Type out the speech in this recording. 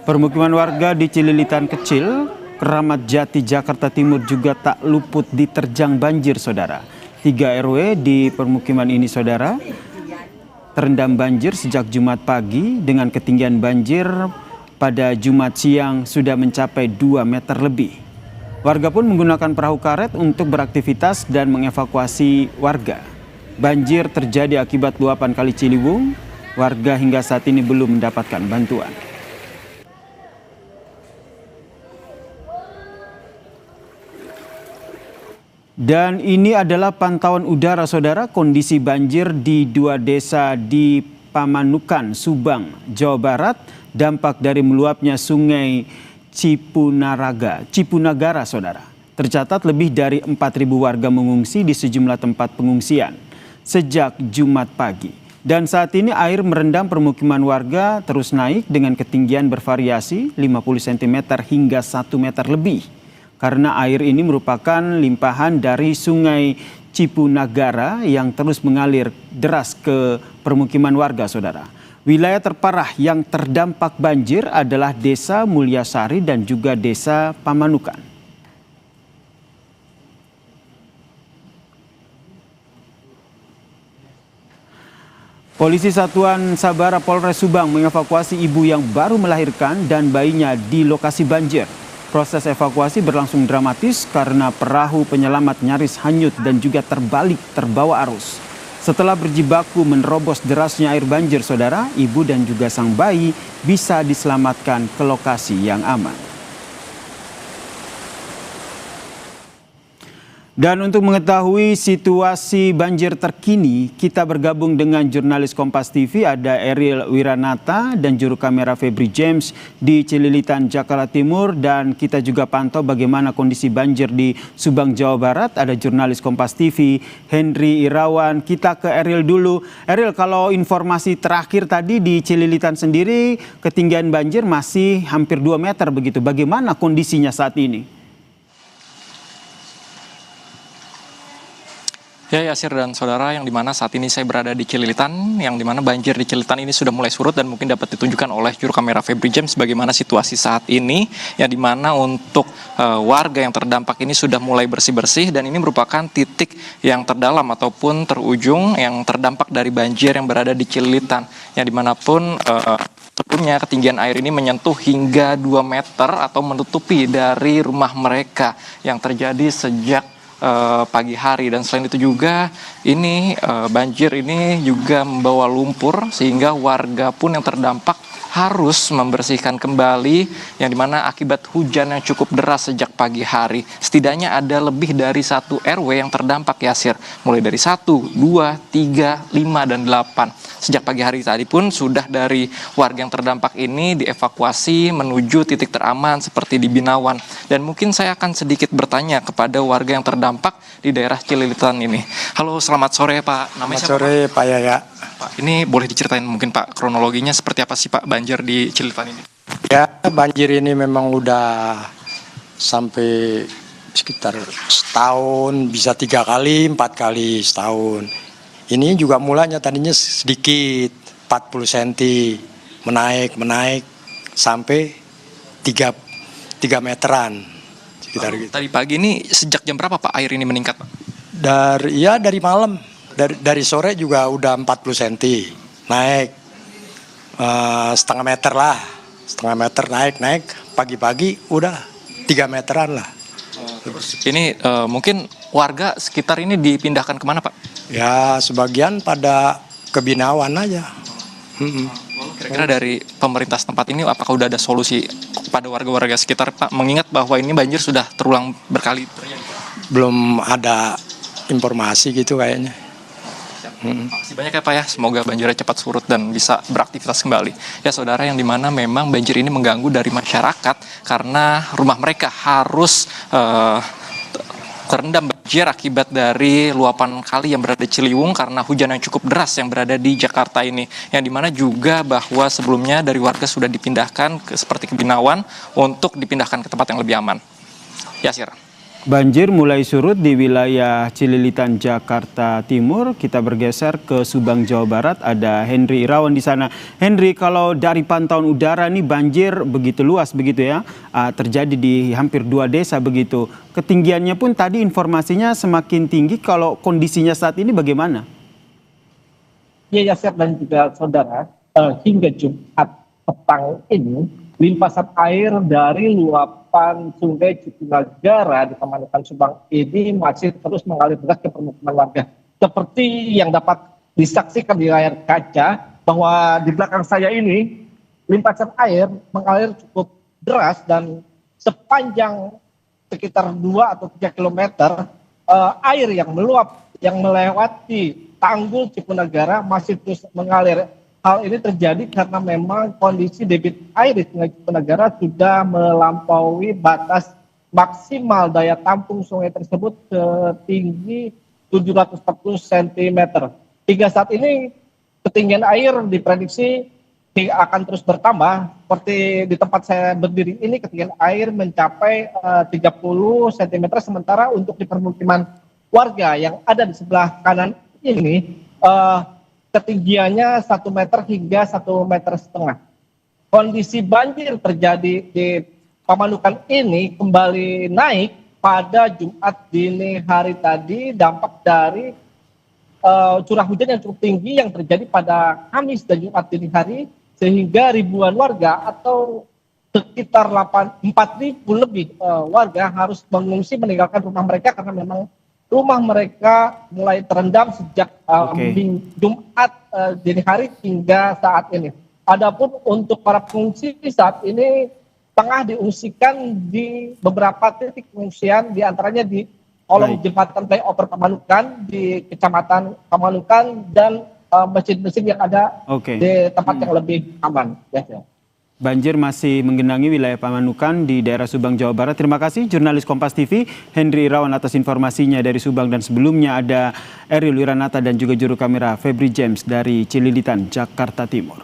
Permukiman warga di Cililitan Kecil, Keramat Jati, Jakarta Timur juga tak luput diterjang banjir, saudara. 3 RW di permukiman ini, saudara, terendam banjir sejak Jumat pagi dengan ketinggian banjir pada Jumat siang sudah mencapai 2 meter lebih. Warga pun menggunakan perahu karet untuk beraktivitas dan mengevakuasi warga. Banjir terjadi akibat luapan Kali Ciliwung. Warga hingga saat ini belum mendapatkan bantuan. Dan ini adalah pantauan udara, saudara, kondisi banjir di 2 desa di Pamanukan, Subang, Jawa Barat, dampak dari meluapnya sungai Cipunagara, saudara. Tercatat lebih dari 4.000 warga mengungsi di sejumlah tempat pengungsian sejak Jumat pagi. Dan saat ini air merendam permukiman warga terus naik dengan ketinggian bervariasi 50 cm hingga 1 meter lebih. Karena air ini merupakan limpahan dari sungai Cipunagara yang terus mengalir deras ke permukiman warga, saudara. Wilayah terparah yang terdampak banjir adalah Desa Mulyasari dan juga Desa Pamanukan. Polisi Satuan Sabara Polres Subang mengevakuasi ibu yang baru melahirkan dan bayinya di lokasi banjir. Proses evakuasi berlangsung dramatis karena perahu penyelamat nyaris hanyut dan juga terbalik terbawa arus. Setelah berjibaku menerobos derasnya air banjir, saudara, ibu dan juga sang bayi bisa diselamatkan ke lokasi yang aman. Dan untuk mengetahui situasi banjir terkini, kita bergabung dengan jurnalis Kompas TV, ada Eril Wiranata dan juru kamera Febri James di Cililitan, Jakarta Timur. Dan kita juga pantau bagaimana kondisi banjir di Subang, Jawa Barat. Ada jurnalis Kompas TV, Henry Irawan. Kita ke Eril dulu. Eril, kalau informasi terakhir tadi di Cililitan sendiri, ketinggian banjir masih hampir 2 meter begitu. Bagaimana kondisinya saat ini? Ya, Yasir dan saudara, yang dimana saat ini saya berada di Cililitan, yang dimana banjir di Cililitan ini sudah mulai surut dan mungkin dapat ditunjukkan oleh juru kamera Febri James bagaimana situasi saat ini, yang dimana untuk warga yang terdampak ini sudah mulai bersih-bersih dan ini merupakan titik yang terdalam ataupun terujung yang terdampak dari banjir yang berada di Cililitan, yang dimanapun sebelumnya ketinggian air ini menyentuh hingga 2 meter atau menutupi dari rumah mereka yang terjadi sejak pagi hari. Dan selain itu juga ini banjir ini juga membawa lumpur sehingga warga pun yang terdampak harus membersihkan kembali, yang dimana akibat hujan yang cukup deras sejak pagi hari. Setidaknya ada lebih dari 1 RW yang terdampak, Yasir, mulai dari 1, 2, 3, 5, dan 8. Sejak pagi hari tadi pun sudah dari warga yang terdampak ini dievakuasi menuju titik teraman seperti di Binawan. Dan mungkin saya akan sedikit bertanya kepada warga yang terdampak di daerah Cililitan ini. Halo, selamat sore Pak. Namanya selamat sore Pak Yaya. Pak, ini boleh diceritain mungkin Pak kronologinya seperti apa sih Pak banjir di Cililitan ini? Ya, banjir ini memang udah sampai sekitar setahun, bisa 3 kali, 4 kali setahun. Ini juga mulanya tadinya sedikit, 40 cm, menaik sampai 3 meteran sekitar gitu. Tadi pagi ini sejak jam berapa Pak air ini meningkat Pak? Dari malam, dari sore juga udah 40 cm, naik setengah meter lah, naik, pagi-pagi udah 3 meteran lah. Terus ini mungkin warga sekitar ini dipindahkan kemana Pak? Ya sebagian pada ke Binawan aja. Kira-kira dari pemerintah setempat ini apakah udah ada solusi kepada warga-warga sekitar Pak? Mengingat bahwa ini banjir sudah terulang berkali terjadi. Belum ada informasi gitu kayaknya. Makasih banyak ya Pak ya, semoga banjirnya cepat surut dan bisa beraktivitas kembali. Ya saudara, yang dimana memang banjir ini mengganggu dari masyarakat karena rumah mereka harus terendam banjir akibat dari luapan kali yang berada di Ciliwung karena hujan yang cukup deras yang berada di Jakarta ini. Yang dimana juga bahwa sebelumnya dari warga sudah dipindahkan seperti ke Binawan untuk dipindahkan ke tempat yang lebih aman. Yasir. Banjir mulai surut di wilayah Cililitan, Jakarta Timur. Kita bergeser ke Subang, Jawa Barat. Ada Henry Irawan di sana. Henry, kalau dari pantauan udara nih banjir begitu luas begitu ya, terjadi di hampir 2 desa begitu. Ketinggiannya pun tadi informasinya semakin tinggi. Kalau kondisinya saat ini bagaimana? Ya, Yasir dan juga saudara, hingga Jumat petang ini, limpasan air dari luapan Sungai Cipunagara di Pamanukan Subang ini masih terus mengalir deras ke permukiman warga. Seperti yang dapat disaksikan di layar kaca, bahwa di belakang saya ini, limpasan air mengalir cukup deras dan sepanjang sekitar 2 atau 3 kilometer, air yang meluap, yang melewati Tanggul Cipunagara masih terus mengalir. Hal ini terjadi karena memang kondisi debit air di Sungai Cipunagara sudah melampaui batas maksimal daya tampung sungai tersebut setinggi 740 cm. Hingga saat ini ketinggian air diprediksi akan terus bertambah. Seperti di tempat saya berdiri ini, ketinggian air mencapai 30 cm, sementara untuk di permukiman warga yang ada di sebelah kanan ini ketinggiannya 1 meter hingga 1,5 meter. Kondisi banjir terjadi di Pamanukan ini kembali naik pada Jumat dini hari tadi, dampak dari curah hujan yang cukup tinggi yang terjadi pada Kamis dan Jumat dini hari, sehingga ribuan warga atau sekitar 4.000 lebih warga harus mengungsi meninggalkan rumah mereka karena memang rumah mereka mulai terendam sejak Jumat dini hari hingga saat ini. Adapun untuk para pengungsi saat ini tengah diungsikan di beberapa titik pengungsian, diantaranya di kolong jembatan flyover Pamanukan di Kecamatan Pamanukan dan masjid-masjid yang ada di tempat yang lebih aman. Ya. Banjir masih menggenangi wilayah Pamanukan di daerah Subang, Jawa Barat. Terima kasih jurnalis Kompas TV Henry Irawan atas informasinya dari Subang, dan sebelumnya ada Eril Wiranata dan juga juru kamera Febri James dari Cililitan, Jakarta Timur.